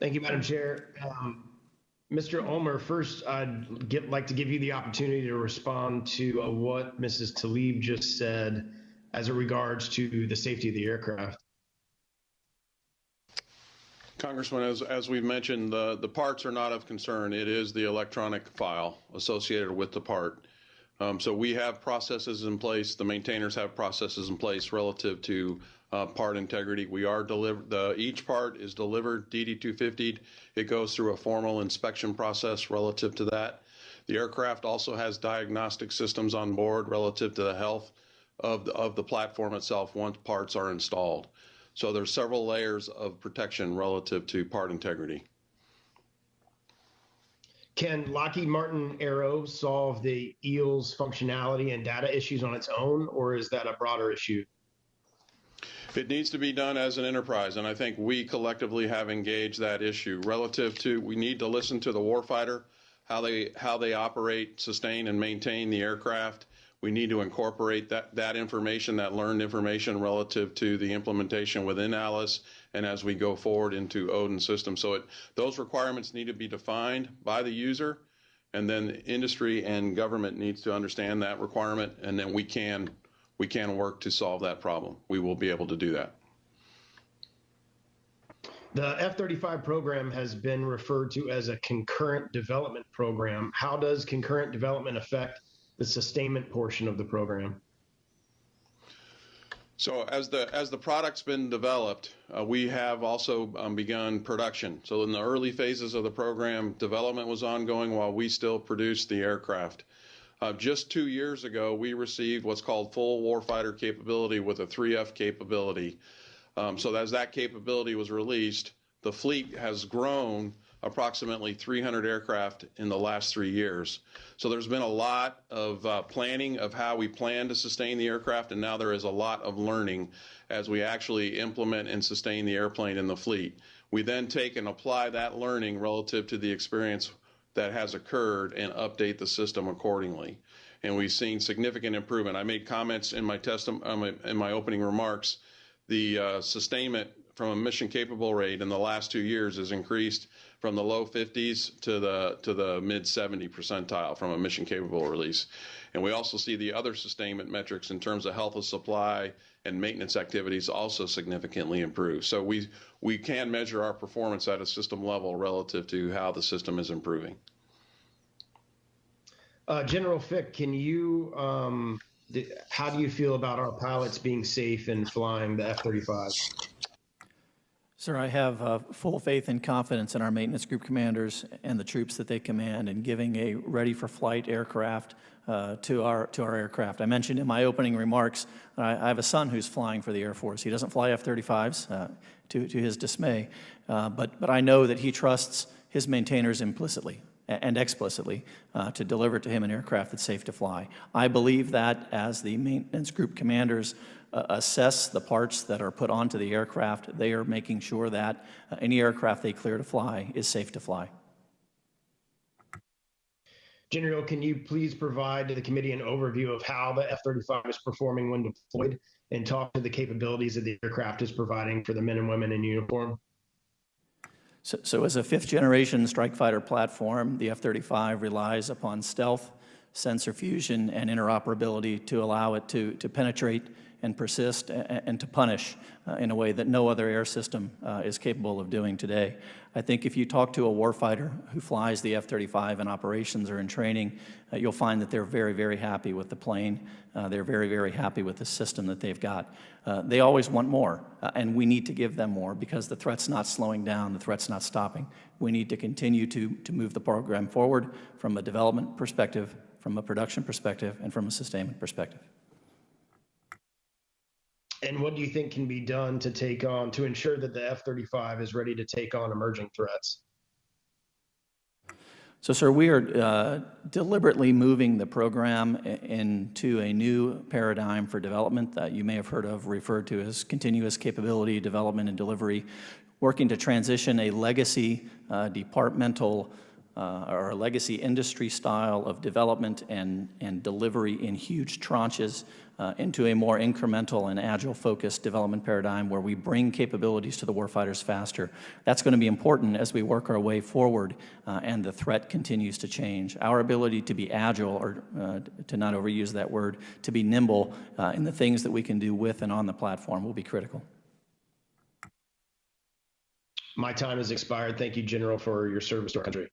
Thank you, Madam Chair. Mr. Ulmer, first, I'd like to give you the opportunity to respond to what Mrs. Tlaib just said as it regards to the safety of the aircraft. Congressman, as we've mentioned, the parts are not of concern. It is the electronic file associated with the part. So we have processes in place. The maintainers have processes in place relative to part integrity. We are each part is delivered DD-250'd. It goes through a formal inspection process relative to that. The aircraft also has diagnostic systems on board relative to the health of the platform itself once parts are installed. So there's several layers of protection relative to part integrity. Can Lockheed Martin Aero solve the EELS functionality and data issues on its own, or is that a broader issue? It needs to be done as an enterprise, and I think we collectively have engaged that issue relative to we need to listen to the warfighter, how they operate, sustain, and maintain the aircraft. We need to incorporate that information, that learned information relative to the implementation within ALICE and as we go forward into Odin systems. So those requirements need to be defined by the user, and then the industry and government needs to understand that requirement, and then we can work to solve that problem. We will be able to do that. The F-35 program has been referred to as a concurrent development program. How does concurrent development affect the sustainment portion of the program? So as the product's been developed, we have also begun production. So in the early phases of the program, development was ongoing while we still produced the aircraft. Just 2 years ago, we received what's called full warfighter capability with a 3F capability. So as that capability was released, the fleet has grown approximately 300 aircraft in the last 3 years. So there's been a lot of planning of how we plan to sustain the aircraft, and now there is a lot of learning as we actually implement and sustain the airplane in the fleet. We then take and apply that learning relative to the experience that has occurred and update the system accordingly. And we've seen significant improvement. I made comments in my in my opening remarks. The sustainment from a mission capable rate in the last 2 years has increased from the low 50s to the mid 70 percentile from a mission capable release. And we also see the other sustainment metrics in terms of health of supply and maintenance activities also significantly improve. So we can measure our performance at a system level relative to how the system is improving. General Fick, can you, how do you feel about our pilots being safe in flying the F-35? Sir, I have full faith and confidence in our maintenance group commanders and the troops that they command in giving a ready-for-flight aircraft to our aircraft. I mentioned in my opening remarks, I have a son who's flying for the Air Force. He doesn't fly F-35s, to his dismay, but I know that he trusts his maintainers implicitly and explicitly to deliver to him an aircraft that's safe to fly. I believe that as the maintenance group commanders assess the parts that are put onto the aircraft, they are making sure that any aircraft they clear to fly is safe to fly. General, can you please provide to the committee an overview of how the F-35 is performing when deployed and talk to the capabilities that the aircraft is providing for the men and women in uniform? So as a fifth-generation strike fighter platform, the F-35 relies upon stealth, sensor fusion, and interoperability to allow it to penetrate and persist and to punish in a way that no other air system is capable of doing today. I think if you talk to a warfighter who flies the F-35 in operations or in training, you'll find that they're very, very happy with the plane. They're very, very happy with the system that they've got. They always want more, and we need to give them more because the threat's not slowing down, the threat's not stopping. We need to continue to move the program forward from a development perspective, from a production perspective, and from a sustainment perspective. And what do you think can be done to ensure that the F-35 is ready to take on emerging threats? So, sir, we are deliberately moving the program into a new paradigm for development that you may have heard of, referred to as continuous capability development and delivery, working to transition a legacy departmental or a legacy industry style of development and delivery in huge tranches into a more incremental and agile focused development paradigm where we bring capabilities to the warfighters faster. That's going to be important as we work our way forward and the threat continues to change. Our ability to be agile, or to not overuse that word, to be nimble in the things that we can do with and on the platform will be critical. My time has expired. Thank you, General, for your service to our country.